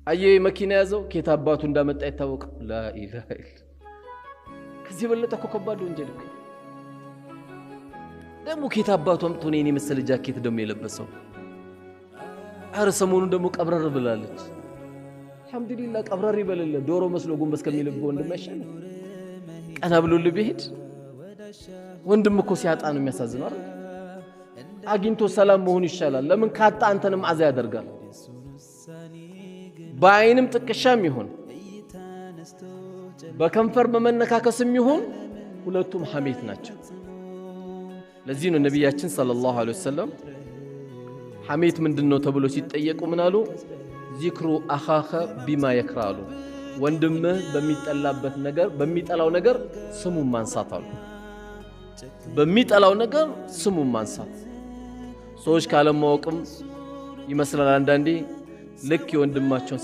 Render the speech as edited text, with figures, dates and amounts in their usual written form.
አየ መኪና ያዘው ከየት አባቱ እንዳመጣ አይታወቅም። ላኢላሃ ኢላ ከዚህ በለጠ እኮ ከባድ ወንጀል እኮ ደግሞ ከየት አባቱ አምጥቶ ነው የኔ መሰለ ጃኬት ደግሞ የለበሰው። አረ ሰሞኑን ደግሞ ቀብረር ብላለች። አልহামዱሊላህ ቀብረር ይበለለ ዶሮ መስሎ ጎንበስ ከሚልበው እንደማይሻል ቀና ብሎል ቢሄድ ወንድም እኮ ሲያጣ ነው የሚያሳዝነው አይደል? አግኝቶ ሰላም መሆን ይሻላል። ለምን ካጣ አንተንም አዛ ያደርጋል። በአይንም ጥቅሻም ይሁን በከንፈር በመነካከስም ይሁን ሁለቱም ሐሜት ናቸው። ለዚህ ነው ነብያችን ሰለላሁ ዐለይሂ ወሰለም ሐሜት ምንድነው ተብሎ ሲጠየቁ ምን አሉ? ዚክሩ አኻኸ ቢማ ይክራሉ፣ ወንድምህ በሚጠላበት ነገር በሚጠላው ነገር ስሙን ማንሳት አሉ። በሚጠላው ነገር ስሙን ማንሳት ሰዎች ካለማወቅም ይመስላል አንዳንዴ ልክ የወንድማቸውን